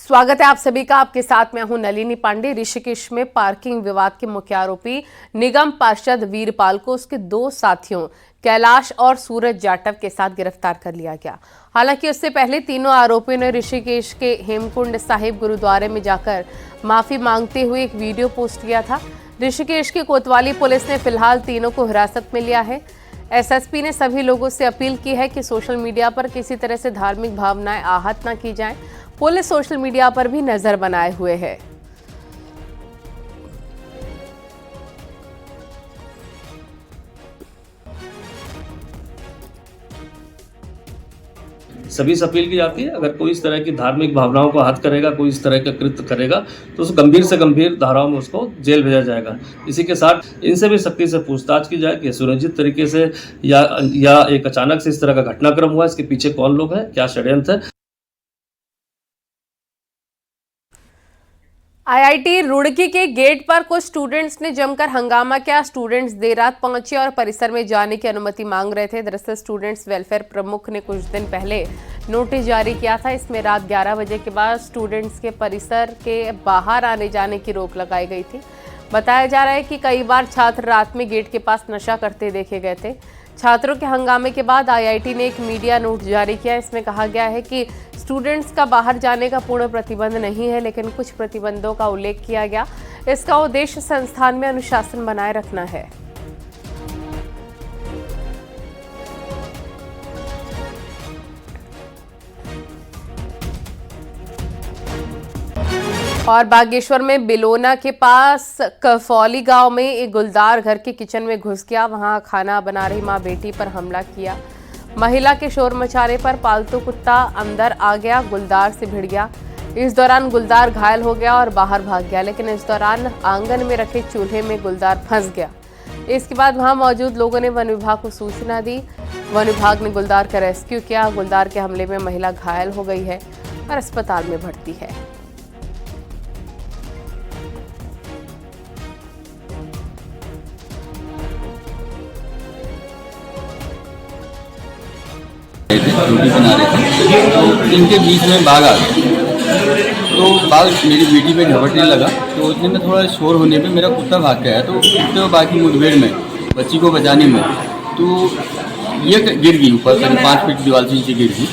स्वागत है आप सभी का। आपके साथ मैं हूं नलिनी पांडे। ऋषिकेश में पार्किंग विवाद के मुख्य आरोपी निगम पार्षद वीरपाल को उसके दो साथियों कैलाश और सूरज जाटव के साथ गिरफ्तार कर लिया गया। हालांकि उससे पहले तीनों आरोपियों ने ऋषिकेश के हेमकुंड साहिब गुरुद्वारे में जाकर माफी मांगते हुए एक वीडियो पोस्ट किया था। ऋषिकेश की कोतवाली पुलिस ने फिलहाल तीनों को हिरासत में लिया है। एसएसपी ने सभी लोगों से अपील की है कि सोशल मीडिया पर किसी तरह से धार्मिक भावनाएं आहत न की जाएं। पुलिस सोशल मीडिया पर भी नजर बनाए हुए है। सभी से अपील की जाती है, अगर कोई इस तरह की धार्मिक भावनाओं को आहत करेगा, कोई इस तरह का कृत्य करेगा तो उस गंभीर से गंभीर धाराओं में उसको जेल भेजा जाएगा। इसी के साथ इनसे भी सख्ती से पूछताछ की जाए कि सुनिश्चित तरीके से या एक अचानक से इस तरह का घटनाक्रम हुआ, इसके पीछे कौन लोग हैं, क्या षड्यंत्र है। आईआईटी रुड़की के गेट पर कुछ स्टूडेंट्स ने जमकर हंगामा किया। स्टूडेंट्स देर रात पहुंचे और परिसर में जाने की अनुमति मांग रहे थे। दरअसल स्टूडेंट्स वेलफेयर प्रमुख ने कुछ दिन पहले नोटिस जारी किया था। इसमें रात 11 बजे के बाद स्टूडेंट्स के परिसर के बाहर आने जाने की रोक लगाई गई थी। बताया जा रहा है कि कई बार छात्र रात में गेट के पास नशा करते देखे गए थे। छात्रों के हंगामे के बाद आईआईटी ने एक मीडिया नोट जारी किया। इसमें कहा गया है कि स्टूडेंट्स का बाहर जाने का पूर्ण प्रतिबंध नहीं है, लेकिन कुछ प्रतिबंधों का उल्लेख किया गया। इसका उद्देश्य संस्थान में अनुशासन बनाए रखना है। और बागेश्वर में बिलोना के पास कफौली गांव में एक गुलदार घर के किचन में घुस गया। वहां खाना बना रही मां बेटी पर हमला किया। महिला के शोर मचाने पर पालतू कुत्ता अंदर आ गया, गुलदार से भिड़ गया। इस दौरान गुलदार घायल हो गया और बाहर भाग गया, लेकिन इस दौरान आंगन में रखे चूल्हे में गुलदार फंस गया। इसके बाद वहां मौजूद लोगों ने वन विभाग को सूचना दी। वन विभाग ने गुलदार का रेस्क्यू किया। गुलदार के हमले में महिला घायल हो गई है और अस्पताल में भर्ती है। रोटी बना रहे थे तो इनके बीच में बाघ आ गया। तो बाघ मेरी बेटी पे झपटने लगा, तो उसने में थोड़ा शोर होने पे मेरा कुत्ता भाग गया। तो कुत्ते और बाकी मुठभेड़ में बच्ची को बचाने में तो ये गिर गई ऊपर, करीब 5 फीट दीवार से नीचे गिर गई।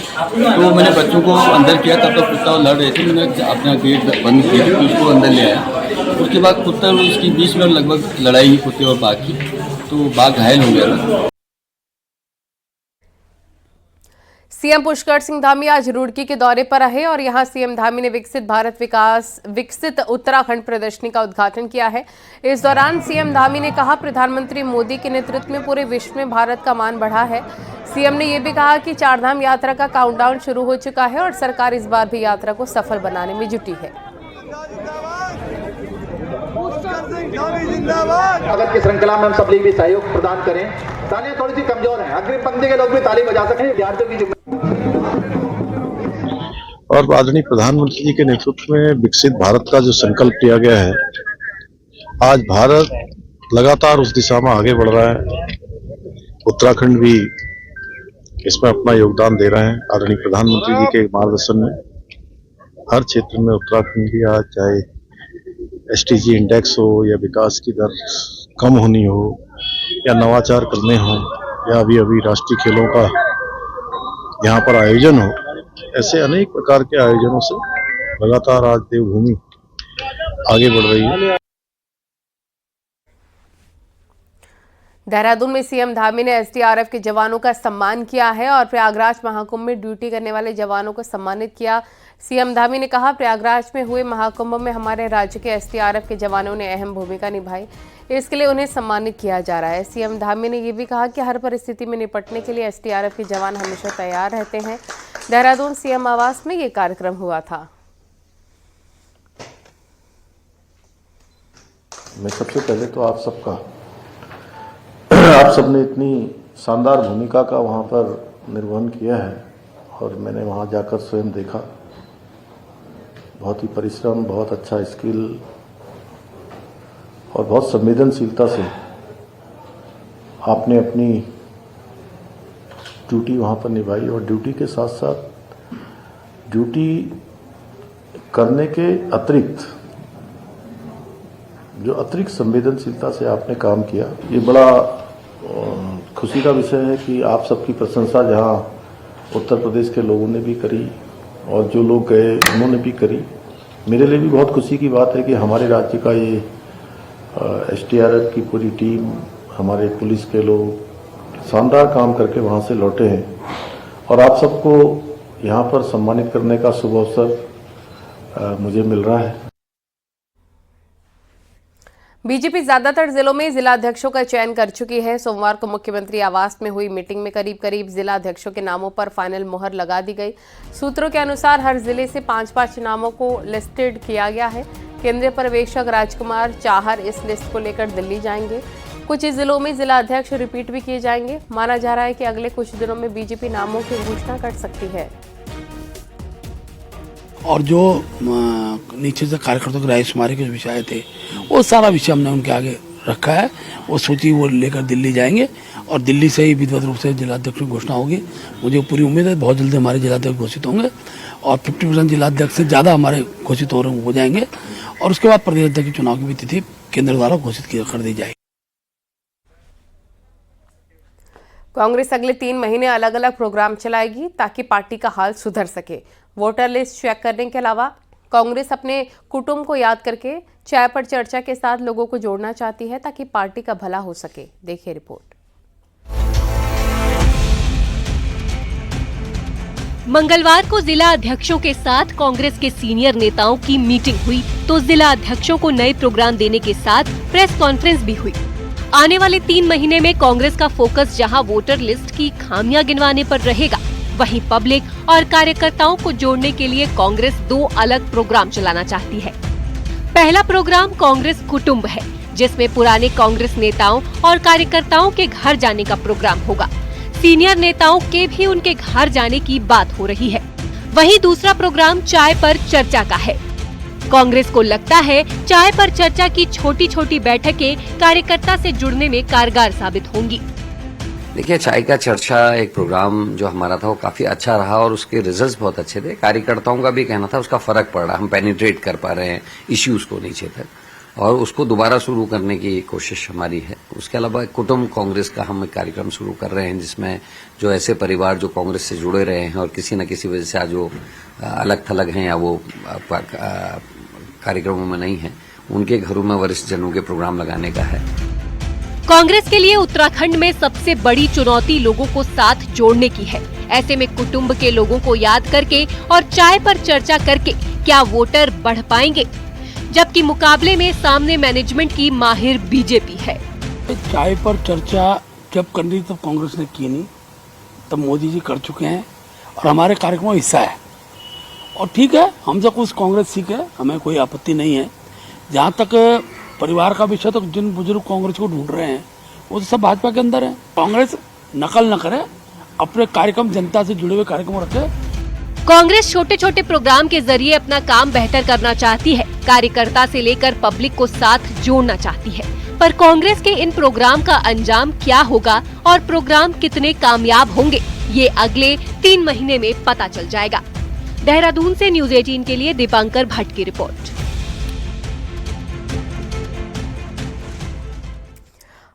तो मैंने बच्चों को अंदर किया, तब तक कुत्ता लड़ रहे थे। मैंने अपना गेट बंद किया, तो उसको अंदर ले आया। उसके बाद कुत्ता और उसकी बीच में लगभग लड़ाई हुई कुत्ते और बाघ की, तो बाघ घायल हो गया था। सीएम पुष्कर सिंह धामी आज रुड़की के दौरे पर रहे और यहां सीएम धामी ने विकसित उत्तराखंड प्रदर्शनी का उद्घाटन किया है। इस दौरान सीएम धामी ने कहा, प्रधानमंत्री मोदी के नेतृत्व में पूरे विश्व में भारत का मान बढ़ा है। सीएम ने यह भी कहा कि चारधाम यात्रा का काउंटडाउन शुरू हो चुका है और सरकार इस बार भी यात्रा को सफल बनाने में जुटी है। स्वागत की श्रृंखला में हम सब भी सहयोग प्रदान करें। तालियां थोड़ी सी कमजोर हैं, अग्रिम पंक्ति के लोग भी ताली बजा सकें। विद्यार्थियों की और आदरणीय प्रधानमंत्री जी के नेतृत्व में विकसित भारत का जो संकल्प लिया गया है, आज भारत लगातार उस दिशा में आगे बढ़ रहा है। उत्तराखंड भी इसमें अपना योगदान दे रहे हैं। आदरणीय प्रधानमंत्री जी के मार्गदर्शन में हर क्षेत्र में उत्तराखंड भी आज, चाहे एसटीजी इंडेक्स हो या विकास की दर कम होनी हो या नवाचार करने हो या अभी राष्ट्रीय खेलों का यहाँ पर आयोजन हो, ऐसे अनेक प्रकार के आयोजनों से लगातार आज देवभूमि आगे बढ़ रही है। देहरादून में सीएम धामी ने एसडीआरएफ के जवानों का सम्मान किया है और प्रयागराज महाकुंभ में ड्यूटी करने वाले जवानों को सम्मानित किया। सीएम धामी ने कहा, प्रयागराज में हुए महाकुंभ में हमारे राज्य के एसडीआरएफ के जवानों ने अहम भूमिका निभाई, इसके लिए उन्हें सम्मानित किया जा रहा है। सीएम धामी ने यह भी कहा कि हर परिस्थिति में निपटने के लिए एसडीआरएफ के जवान हमेशा तैयार रहते हैं। देहरादून सीएम आवास में ये कार्यक्रम हुआ था। मैं सबसे पहले तो आप सबका, आप सबने इतनी शानदार भूमिका का वहाँ पर निर्वहन किया है और मैंने वहाँ जाकर स्वयं देखा। बहुत ही परिश्रम, बहुत अच्छा स्किल और बहुत संवेदनशीलता से आपने अपनी ड्यूटी वहाँ पर निभाई। और ड्यूटी के साथ साथ ड्यूटी करने के अतिरिक्त जो अतिरिक्त संवेदनशीलता से आपने काम किया, ये बड़ा खुशी का विषय है कि आप सबकी प्रशंसा जहां उत्तर प्रदेश के लोगों ने भी करी और जो लोग गए उन्होंने भी करी। मेरे लिए भी बहुत खुशी की बात है कि हमारे राज्य का ये STRF की पूरी टीम, हमारे पुलिस के लोग शानदार काम करके वहां से लौटे हैं और आप सबको यहाँ पर सम्मानित करने का शुभ अवसर मुझे मिल रहा है। बीजेपी ज्यादातर जिलों में जिला अध्यक्षों का चयन कर चुकी है। सोमवार को मुख्यमंत्री आवास में हुई मीटिंग में करीब जिला अध्यक्षों के नामों पर फाइनल मुहर लगा दी गई। सूत्रों के अनुसार हर जिले से 5-5 नामों को लिस्टेड किया गया है। केंद्रीय पर्यवेक्षक राजकुमार चाहर इस लिस्ट को लेकर दिल्ली जाएंगे। कुछ जिलों में जिला अध्यक्ष रिपीट भी किए जाएंगे। माना जा रहा है कि अगले कुछ दिनों में बीजेपी नामों की घोषणा कर सकती है। और जो नीचे से कार्यकर्ताओं की रायशुमारी के विषय थे, वो सारा विषय हमने उनके आगे रखा है। वो सूची वो लेकर दिल्ली जाएंगे और दिल्ली से ही विधिवत रूप से जिलाध्यक्ष की घोषणा होगी। मुझे पूरी उम्मीद है बहुत जल्दी हमारे जिलाध्यक्ष घोषित होंगे और 50% जिलाध्यक्ष से ज़्यादा हमारे घोषित हो जाएंगे और उसके बाद प्रदेश अध्यक्ष के चुनाव की भी तिथि केंद्र द्वारा घोषित कर दी जाएगी। कांग्रेस अगले 3 महीने अलग अलग प्रोग्राम चलाएगी ताकि पार्टी का हाल सुधर सके। वोटर लिस्ट चेक करने के अलावा कांग्रेस अपने कुटुंब को याद करके चाय पर चर्चा के साथ लोगों को जोड़ना चाहती है ताकि पार्टी का भला हो सके। देखिए रिपोर्ट। मंगलवार को जिला अध्यक्षों के साथ कांग्रेस के सीनियर नेताओं की मीटिंग हुई तो जिला अध्यक्षों को नए प्रोग्राम देने के साथ प्रेस कॉन्फ्रेंस भी हुई। आने वाले 3 महीने में कांग्रेस का फोकस जहां वोटर लिस्ट की खामियां गिनवाने पर रहेगा, वहीं पब्लिक और कार्यकर्ताओं को जोड़ने के लिए कांग्रेस 2 अलग प्रोग्राम चलाना चाहती है। पहला प्रोग्राम कांग्रेस कुटुंब है, जिसमें पुराने कांग्रेस नेताओं और कार्यकर्ताओं के घर जाने का प्रोग्राम होगा। सीनियर नेताओं के भी उनके घर जाने की बात हो रही है। वहीं दूसरा प्रोग्राम चाय पर चर्चा का है। कांग्रेस को लगता है चाय पर चर्चा की छोटी-छोटी बैठकें कार्यकर्ता से जुड़ने में कारगर साबित होंगी। देखिए, चाय का चर्चा एक प्रोग्राम जो हमारा था वो काफी अच्छा रहा और उसके रिजल्ट्स बहुत अच्छे थे। कार्यकर्ताओं का भी कहना था उसका फर्क पड़ रहा, हम पेनिट्रेट कर पा रहे हैं इश्यूज को नीचे तक और उसको दोबारा शुरू करने की कोशिश हमारी है। उसके अलावा कुटुंब कांग्रेस का हम एक कार्यक्रम शुरू कर रहे हैं जिसमें जो ऐसे परिवार जो कांग्रेस से जुड़े रहे हैं और किसी न किसी वजह से आज वो अलग थलग हैं या वो कार्यक्रमों में नहीं है, उनके घरों में वरिष्ठ जनों के प्रोग्राम लगाने का है। कांग्रेस के लिए उत्तराखंड में सबसे बड़ी चुनौती लोगों को साथ जोड़ने की है। ऐसे में कुटुंब के लोगों को याद करके और चाय पर चर्चा करके क्या वोटर बढ़ पाएंगे, जबकि मुकाबले में सामने मैनेजमेंट की माहिर बीजेपी है। चाय पर चर्चा जब करनी तब कांग्रेस ने की नहीं, तब मोदी जी कर चुके हैं और हमारे कार्यक्रम का हिस्सा है और ठीक है, हम सब कुछ कांग्रेस सीखे, हमें कोई आपत्ति नहीं है। जहाँ तक परिवार का विषय, तो जिन बुजुर्ग कांग्रेस को ढूंढ रहे हैं वो तो सब भाजपा के अंदर है। कांग्रेस नकल न करे, अपने कार्यक्रम जनता से जुड़े हुए कार्यक्रम रखे। कांग्रेस छोटे छोटे प्रोग्राम के जरिए अपना काम बेहतर करना चाहती है, कार्यकर्ता से लेकर पब्लिक को साथ जोड़ना चाहती है। पर कांग्रेस के इन प्रोग्राम का अंजाम क्या होगा और प्रोग्राम कितने कामयाब होंगे, ये अगले 3 महीने में पता चल जाएगा। देहरादून से न्यूज 18 के लिए दीपांकर भट्ट की रिपोर्ट।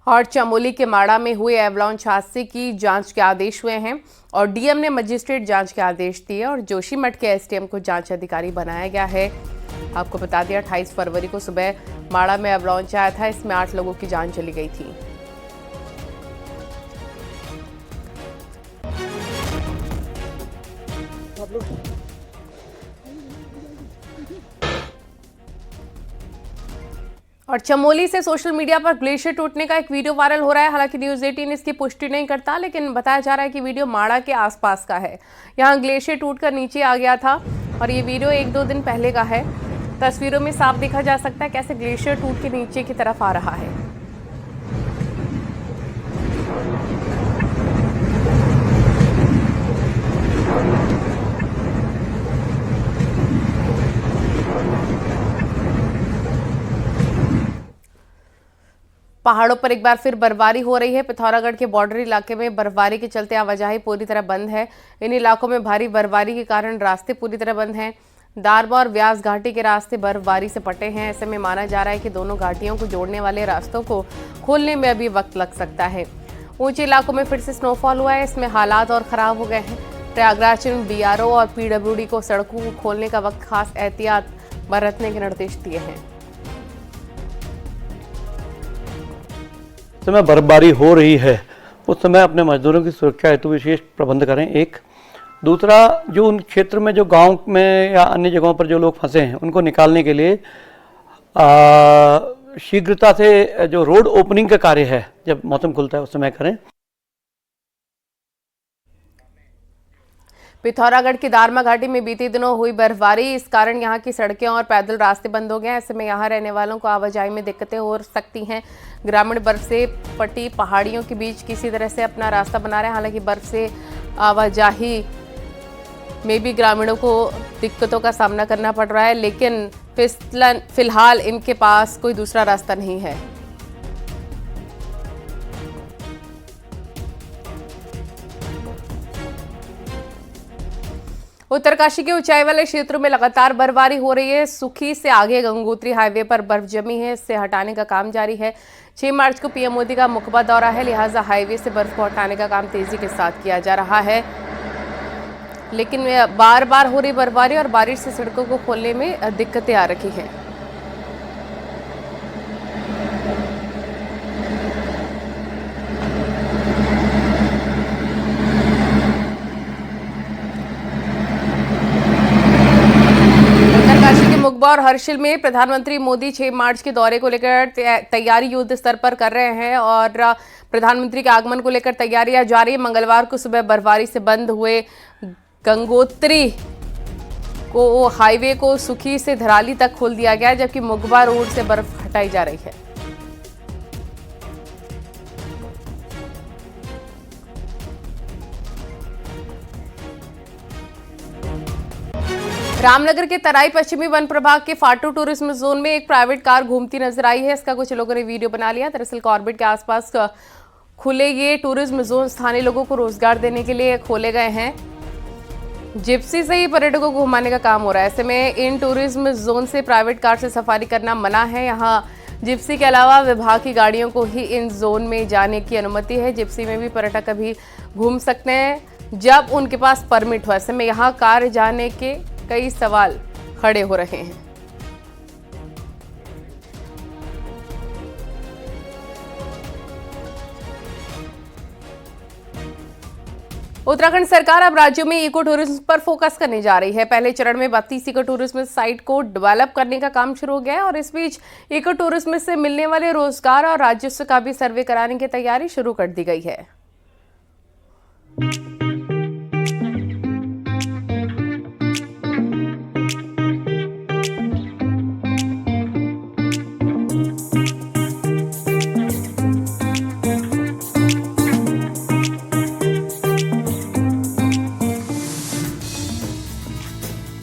और चमोली के माड़ा में हुए एवलांच हादसे की जांच के आदेश हुए हैं और डीएम ने मजिस्ट्रेट जांच के आदेश दिए और जोशीमठ के एसडीएम को जांच अधिकारी बनाया गया है। आपको बता दिया 28 फरवरी को सुबह माड़ा में एवलांच आया था, इसमें 8 लोगों की जान चली गई थी। और चमोली से सोशल मीडिया पर ग्लेशियर टूटने का एक वीडियो वायरल हो रहा है। हालांकि न्यूज 18 इसकी पुष्टि नहीं करता, लेकिन बताया जा रहा है कि वीडियो माड़ा के आसपास का है। यहां ग्लेशियर टूटकर नीचे आ गया था और ये वीडियो 1-2 दिन पहले का है। तस्वीरों में साफ देखा जा सकता है कैसे ग्लेशियर टूट के नीचे की तरफ आ रहा है। पहाड़ों पर एक बार फिर बर्फबारी हो रही है। पिथौरागढ़ के बॉर्डर इलाके में बर्फबारी के चलते आवाजाही पूरी तरह बंद है। इन इलाकों में भारी बर्फबारी के कारण रास्ते पूरी तरह बंद हैं। दारवा और व्यास घाटी के रास्ते बर्फबारी से पटे हैं। ऐसे में माना जा रहा है कि दोनों घाटियों को जोड़ने वाले रास्तों को खोलने में अभी वक्त लग सकता है। ऊंचे इलाकों में फिर से स्नोफॉल हुआ है, इसमें हालात और खराब हो गए हैं। प्रयागराज में बीआरओ और पीडब्ल्यूडी को सड़कों को खोलने का वक्त खास एहतियात बरतने के निर्देश दिए हैं। समय बर्फबारी हो रही है उस समय अपने मजदूरों की सुरक्षा हेतु विशेष प्रबंध करें। एक दूसरा, जो उन क्षेत्र में जो गांव में या अन्य जगहों पर जो लोग फंसे हैं उनको निकालने के लिए शीघ्रता से जो रोड ओपनिंग का कार्य है जब मौसम खुलता है उस समय करें। पिथौरागढ़ की दारमा घाटी में बीते दिनों हुई बर्फबारी, इस कारण यहां की सड़कें और पैदल रास्ते बंद हो गए हैं। ऐसे में यहां रहने वालों को आवाजाही में दिक्कतें हो सकती हैं। ग्रामीण बर्फ से पटी पहाड़ियों के बीच किसी तरह से अपना रास्ता बना रहे हैं। हालांकि बर्फ से आवाजाही में भी ग्रामीणों को दिक्कतों का सामना करना पड़ रहा है, लेकिन फिलहाल इनके पास कोई दूसरा रास्ता नहीं है। उत्तरकाशी के ऊंचाई वाले क्षेत्रों में लगातार बर्फबारी हो रही है। सुखी से आगे गंगोत्री हाईवे पर बर्फ जमी है, इससे हटाने का काम जारी है। 6 मार्च को पीएम मोदी का मुकबा दौरा है, लिहाजा हाईवे से बर्फ को हटाने का काम तेजी के साथ किया जा रहा है। लेकिन बार बार हो रही बर्फबारी और बारिश से सड़कों को खोलने में दिक्कतें आ रही हैं। मुकबा और हर्षिल में प्रधानमंत्री मोदी 6 मार्च के दौरे को लेकर तैयारी युद्ध स्तर पर कर रहे हैं और प्रधानमंत्री के आगमन को लेकर तैयारियां जारी। मंगलवार को सुबह बर्फबारी से बंद हुए गंगोत्री को हाईवे को सुखी से धराली तक खोल दिया गया, जबकि मुकबा रोड से बर्फ हटाई जा रही है। रामनगर के तराई पश्चिमी वन प्रभाग के फाटू टूरिज्म जोन में एक प्राइवेट कार घूमती नजर आई है। इसका कुछ लोगों ने वीडियो बना लिया। दरअसल कॉर्बेट के आसपास खुले ये टूरिज्म जोन स्थानीय लोगों को रोजगार देने के लिए खोले गए हैं। जिप्सी से ही पर्यटकों को घुमाने का काम हो रहा है। ऐसे में इन टूरिज्म जोन से प्राइवेट कार से सफारी करना मना है। यहाँ जिप्सी के अलावा विभाग की गाड़ियों को ही इन जोन में जाने की अनुमति है। जिप्सी में भी पर्यटक अभी घूम सकते हैं जब उनके पास परमिट हो। ऐसे में यहाँ कार जाने के कई सवाल खड़े हो रहे हैं। उत्तराखंड सरकार अब राज्यों में इको टूरिज्म पर फोकस करने जा रही है। पहले चरण में 32 इको टूरिज्म साइट को डेवलप करने का काम शुरू हो गया है और इस बीच इको टूरिज्म से मिलने वाले रोजगार और राजस्व का भी सर्वे कराने की तैयारी शुरू कर दी गई है।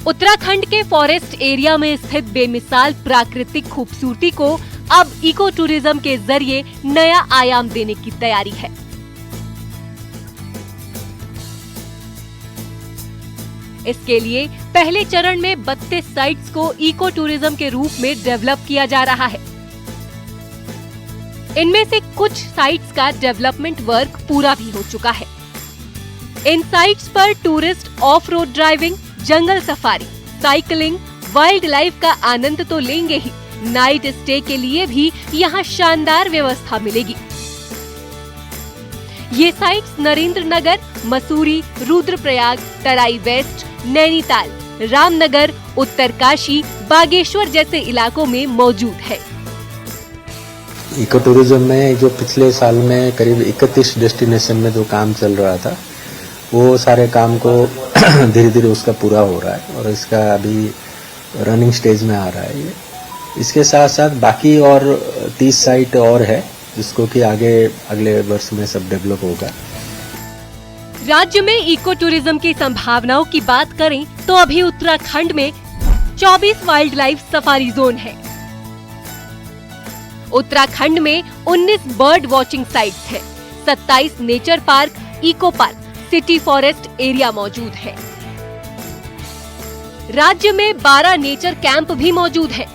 उत्तराखंड के फॉरेस्ट एरिया में स्थित बेमिसाल प्राकृतिक खूबसूरती को अब इको टूरिज्म के जरिए नया आयाम देने की तैयारी है। इसके लिए पहले चरण में 32 साइट्स को इको टूरिज्म के रूप में डेवलप किया जा रहा है। इनमें से कुछ साइट्स का डेवलपमेंट वर्क पूरा भी हो चुका है। इन साइट्स पर tourist of road driving, jungle safari, cycling, wild life का आनंद तो लेंगे ही, नाइट स्टे के लिए भी यहाँ शानदार व्यवस्था मिलेगी। ये साइट्स नरेंद्र नगर, मसूरी, रुद्रप्रयाग, तराई वेस्ट, नैनीताल, रामनगर, उत्तरकाशी, बागेश्वर जैसे इलाकों में मौजूद है। इको टूरिज्म में जो पिछले साल में करीब 31 डेस्टिनेशन में जो काम चल रहा था, वो सारे काम को धीरे धीरे उसका पूरा हो रहा है और इसका अभी रनिंग स्टेज में आ रहा है। ये इसके साथ साथ बाकी और 30 साइट और है जिसको कि आगे अगले वर्ष में सब डेवलप होगा। राज्य में इको टूरिज्म की संभावनाओं की बात करें तो अभी उत्तराखंड में 24 वाइल्ड लाइफ सफारी जोन है। उत्तराखंड में 19 बर्ड वॉचिंग साइट्स है, 27 nature park, eco park, city forest area मौजूद है। राज्य में 12 नेचर कैंप भी मौजूद है।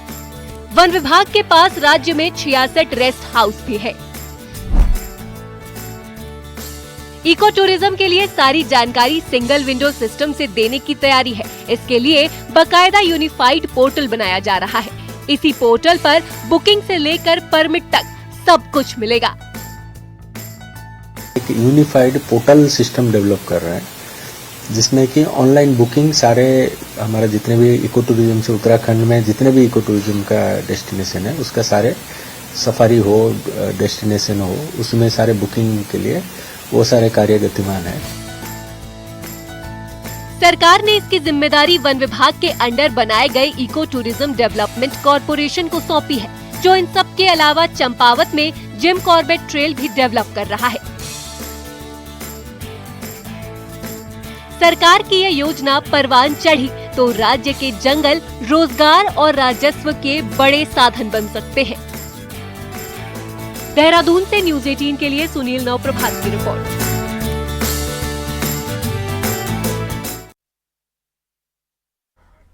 वन विभाग के पास राज्य में 66 रेस्ट हाउस भी है। इको टूरिज्म के लिए सारी जानकारी सिंगल विंडो सिस्टम से देने की तैयारी है। इसके लिए बकायदा यूनिफाइड पोर्टल बनाया जा रहा है। इसी पोर्टल पर बुकिंग से लेकर परमिट तक सब कुछ मिलेगा। एक यूनिफाइड पोर्टल सिस्टम डेवलप कर रहे हैं जिसमें कि ऑनलाइन बुकिंग सारे हमारा जितने भी इको टूरिज्म से उत्तराखंड में जितने भी इको टूरिज्म का डेस्टिनेशन है उसका सारे सफारी हो डेस्टिनेशन हो उसमें सारे बुकिंग के लिए वो सारे कार्य गतिमान है। सरकार ने इसकी जिम्मेदारी वन विभाग के अंडर बनाए गए इको टूरिज्म डेवलपमेंट कॉरपोरेशन को सौंपी है, जो इन सब के अलावा चंपावत में जिम कॉर्बेट ट्रेल भी डेवलप कर रहा है। सरकार की यह योजना परवान चढ़ी तो राज्य के जंगल रोजगार और राजस्व के बड़े साधन बन सकते हैं। देहरादून से न्यूज 18 के लिए सुनील नवप्रभात की रिपोर्ट।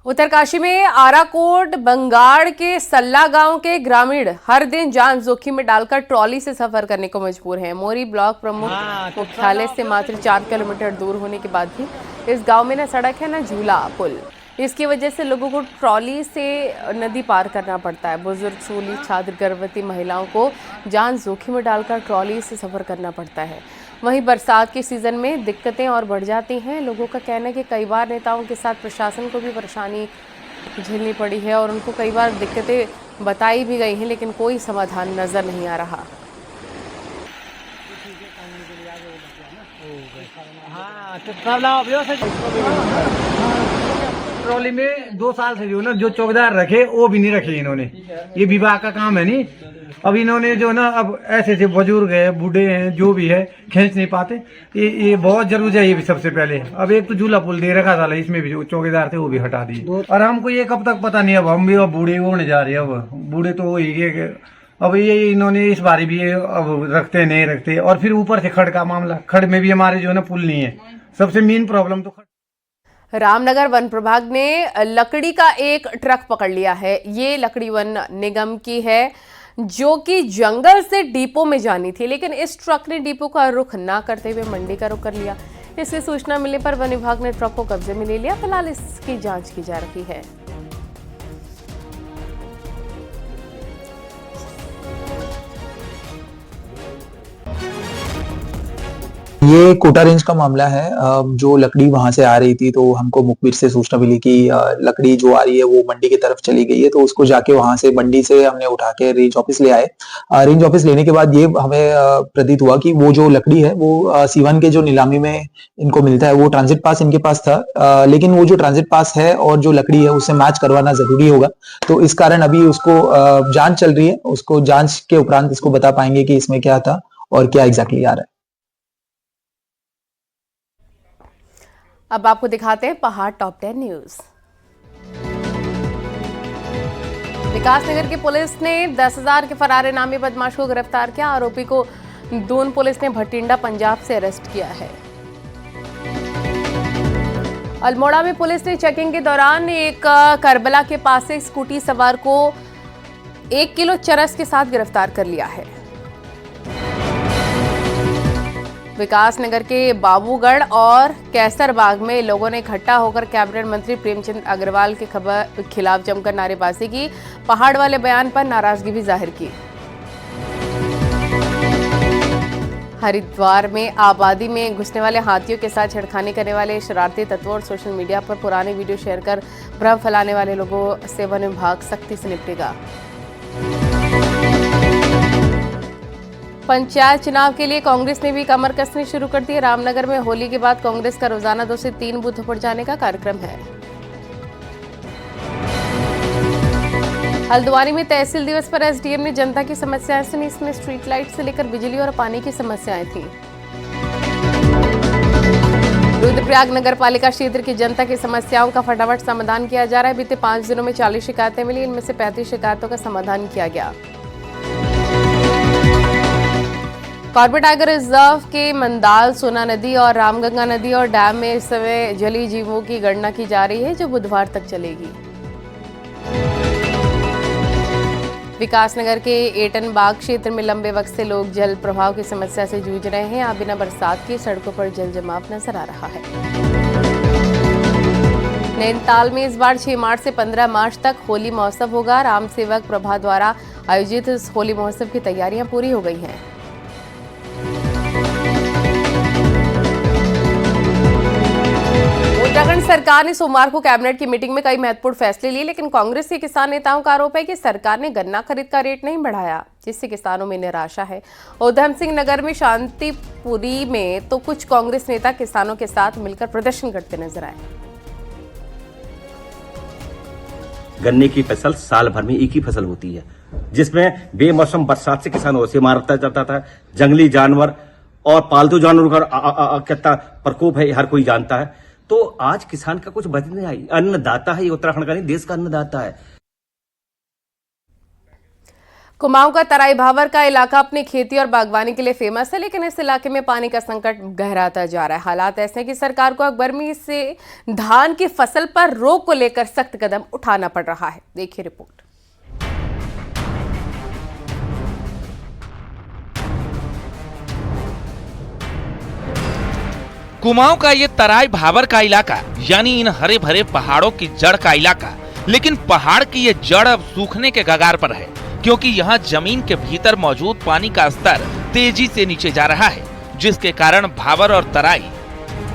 उत्तरकाशी में आराकोट बंगाड़ के सल्ला गांव के ग्रामीण हर दिन जान जोखिम में डालकर ट्रॉली से सफर करने को मजबूर हैं। मोरी ब्लॉक प्रमुख मुख्यालय से मात्र 4 किलोमीटर दूर होने के बाद भी इस गांव में न सड़क है न झूला पुल। इसकी वजह से लोगों को ट्रॉली से नदी पार करना पड़ता है। बुजुर्ग, स्कूली छात्र, गर्भवती महिलाओं को जान जोखिम में डालकर ट्रॉली से सफर करना पड़ता है। वहीं बरसात के सीजन में दिक्कतें और बढ़ जाती हैं। लोगों का कहना है कि कई बार नेताओं के साथ प्रशासन को भी परेशानी झेलनी पड़ी है और उनको कई बार दिक्कतें बताई भी गई हैं, लेकिन कोई समाधान नजर नहीं आ रहा। ट्रॉली में 2 साल से जो ना जो चौकीदार रखे वो भी नहीं रखे इन्होंने। ये विभाग का काम है नहीं। अब इन्होंने जो ना अब ऐसे बुजुर्ग है, बूढ़े हैं, जो भी है खींच नहीं पाते। ये बहुत जरूरी है। ये भी सबसे पहले अब एक तो झूला पुल दे रखा था, इसमें भी जो चौकीदार थे वो भी हटा दिए और हमको ये कब तक पता नहीं। अब हम भी अब बूढ़े होने जा रहे हैं। अब बूढ़े तो वही है। अब ये इन्होंने इस बार भी अब रखते नहीं रखते। और फिर ऊपर से खड़ का मामला, खड़ में भी हमारे जो है ना पुल नहीं है। सबसे मेन प्रॉब्लम तो रामनगर वन प्रभाग ने लकड़ी का एक ट्रक पकड़ लिया है। ये लकड़ी वन निगम की है जो कि जंगल से डिपो में जानी थी, लेकिन इस ट्रक ने डिपो का रुख ना करते हुए मंडी का रुख कर लिया। इसकी सूचना मिलने पर वन विभाग ने ट्रक को कब्जे में ले लिया। फिलहाल इसकी जांच की जा रही है। ये कोटा रेंज का मामला है। जो लकड़ी वहां से आ रही थी तो हमको मुखबिर से सूचना मिली कि लकड़ी जो आ रही है वो मंडी की तरफ चली गई है, तो उसको जाके वहां से मंडी से हमने उठा के रेंज ऑफिस ले आए। रेंज ऑफिस लेने के बाद ये हमें प्रतीत हुआ कि वो जो लकड़ी है वो सीवन के जो नीलामी में इनको मिलता है वो ट्रांजिट पास इनके पास था, लेकिन वो जो ट्रांजिट पास है और जो लकड़ी है उससे मैच करवाना जरूरी होगा। तो इस कारण अभी उसको जांच चल रही है। उसको जांच के उपरांत इसको बता पाएंगे कि इसमें क्या था और क्या एग्जैक्टली आ रहा है। अब आपको दिखाते हैं पहाड़ टॉप 10 न्यूज। विकासनगर की पुलिस ने 10,000 के फरार नामी बदमाश को गिरफ्तार किया। आरोपी को दून पुलिस ने भटिंडा पंजाब से अरेस्ट किया है। अल्मोड़ा में पुलिस ने चेकिंग के दौरान एक करबला के पास से स्कूटी सवार को 1 किलो चरस के साथ गिरफ्तार कर लिया है। विकासनगर के बाबूगढ़ और कैसरबाग में लोगों ने इकट्ठा होकर कैबिनेट मंत्री प्रेमचंद अग्रवाल के खिलाफ जमकर नारेबाजी की। पहाड़ वाले बयान पर नाराजगी भी जाहिर की। हरिद्वार में आबादी में घुसने वाले हाथियों के साथ छेड़खानी करने वाले शरारती तत्वों और सोशल मीडिया पर पुरानी वीडियो शेयर कर भ्रम फैलाने वाले लोगों से वन विभाग सख्ती से निपटेगा। पंचायत चुनाव के लिए कांग्रेस ने भी कमर कसनी शुरू कर दी है। रामनगर में होली के बाद कांग्रेस का रोजाना 2 से 3 बूथों पर जाने का कार्यक्रम है। हल्द्वानी में तहसील दिवस पर एसडीएम ने जनता की समस्याएं सुनी। इसमें स्ट्रीट लाइट से लेकर बिजली और पानी की समस्याएं थी। रुद्रप्रयाग नगर पालिका क्षेत्र की जनता की समस्याओं का फटाफट समाधान किया जा रहा है। बीते 5 दिनों में 40 शिकायतें मिली। इनमें से 35 शिकायतों का समाधान किया गया। कॉर्बेट टाइगर रिजर्व के मंदाल, सोना नदी और रामगंगा नदी और डैम में इस समय जलीय जीवों की गणना की जा रही है, जो बुधवार तक चलेगी। विकासनगर के एटन बाग क्षेत्र में लंबे वक्त से लोग जल प्रवाह की समस्या से जूझ रहे हैं। अब बिना बरसात के सड़कों पर जल जमाव नजर आ रहा है। नैनीताल में इस बार 6 मार्च से 15 मार्च तक होली महोत्सव होगा। राम सेवक प्रभा द्वारा आयोजित इस होली महोत्सव की तैयारियां पूरी हो गई हैं। उत्तराखंड सरकार ने सोमवार को कैबिनेट की मीटिंग में कई महत्वपूर्ण फैसले लिए, लेकिन कांग्रेस के किसान नेताओं का आरोप है कि सरकार ने गन्ना खरीद का रेट नहीं बढ़ाया, जिससे किसानों में निराशा है। उधम सिंह नगर में शांतिपुरी में तो कुछ कांग्रेस नेता किसानों के साथ मिलकर प्रदर्शन करते नजर आए। गन्ने की फसल साल भर में एक ही फसल होती है, जिसमें बेमौसम बरसात से किसानों से मारता जाता था। जंगली जानवर और पालतू जानवरों का कितना प्रकोप है हर कोई जानता है। तो आज किसान का कुछ बच नहीं आई। अन्नदाता है ये उत्तराखंड का नहीं, देश का अन्नदाता है। कुमाऊं का तराई भावर का इलाका अपनी खेती और बागवानी के लिए फेमस है, लेकिन इस इलाके में पानी का संकट गहराता जा रहा है। हालात ऐसे हैं कि सरकार को गर्मी से धान की फसल पर रोक को लेकर सख्त कदम उठाना पड़ रहा है। देखिए रिपोर्ट। कुमाऊं का ये तराई भावर का इलाका, यानी इन हरे भरे पहाड़ों की जड़ का इलाका, लेकिन पहाड़ की ये जड़ अब सूखने के कगार पर है, क्योंकि यहाँ जमीन के भीतर मौजूद पानी का स्तर तेजी से नीचे जा रहा है, जिसके कारण भावर और तराई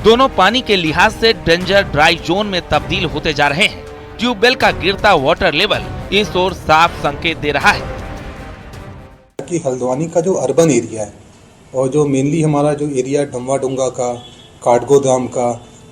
दोनों पानी के लिहाज से डेंजर ड्राई जोन में तब्दील होते जा रहे हैं। ट्यूबवेल का गिरता वाटर लेवल इस ओर साफ संकेत दे रहा है कि हल्द्वानी का जो अर्बन एरिया है और जो मेनली हमारा जो एरिया डम्वा डोंगा का, काठगोदाम का,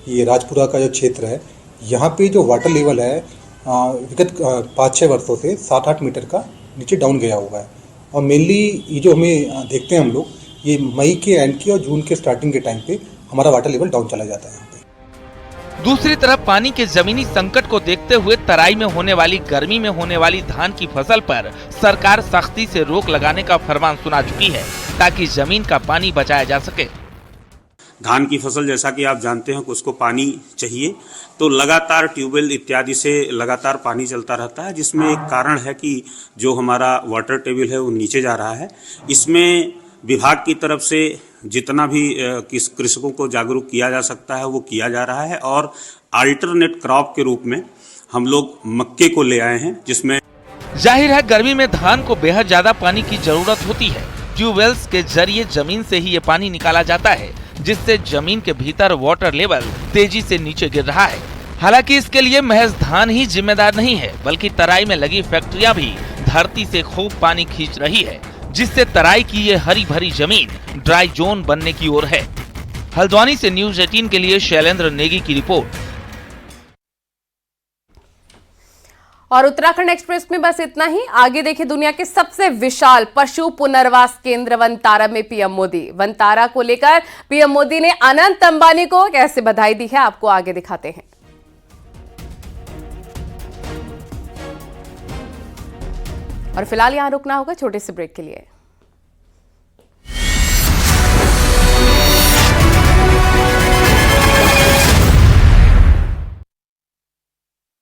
ये राजपुरा का जो क्षेत्र है, यहाँ पे जो वाटर लेवल है विगत 5-6 वर्षों से 7-8 मीटर का नीचे डाउन गया हुआ है। और मेनली ये जो हमें देखते हैं हम लोग, ये मई के एंड की और जून के स्टार्टिंग के टाइम पे हमारा वाटर लेवल डाउन चला जाता है। दूसरी तरफ पानी के जमीनी संकट को देखते हुए तराई में होने वाली गर्मी में होने वाली धान की फसल पर सरकार सख्ती से रोक लगाने का फरमान सुना चुकी है, ताकि जमीन का पानी बचाया जा सके। धान की फसल जैसा कि आप जानते हैं कि उसको पानी चाहिए, तो लगातार ट्यूबवेल इत्यादि से लगातार पानी चलता रहता है, जिसमें एक कारण है कि जो हमारा वाटर टेबल है वो नीचे जा रहा है। इसमें विभाग की तरफ से जितना भी कृषकों को जागरूक किया जा सकता है वो किया जा रहा है, और अल्टरनेट क्रॉप के रूप में हम लोग मक्के को ले आए हैं, जिसमें जाहिर है गर्मी में धान को बेहद ज्यादा पानी की जरूरत होती है। ट्यूबवेल्स के जरिए जमीन से ही ये पानी निकाला जाता है, जिससे जमीन के भीतर वाटर लेवल तेजी से नीचे गिर रहा है। हालांकि इसके लिए महज धान ही जिम्मेदार नहीं है, बल्कि तराई में लगी फैक्ट्रियां भी धरती से खूब पानी खींच रही है, जिससे तराई की ये हरी भरी जमीन ड्राई जोन बनने की ओर है। हल्द्वानी से न्यूज 18 के लिए शैलेंद्र नेगी की रिपोर्ट। और उत्तराखंड एक्सप्रेस में बस इतना ही। आगे देखिए दुनिया के सबसे विशाल पशु पुनर्वास केंद्र वनतारा में पीएम मोदी। वनतारा को लेकर पीएम मोदी ने अनंत अंबानी को कैसे बधाई दी है, आपको आगे दिखाते हैं। और फिलहाल यहां रुकना होगा छोटे से ब्रेक के लिए।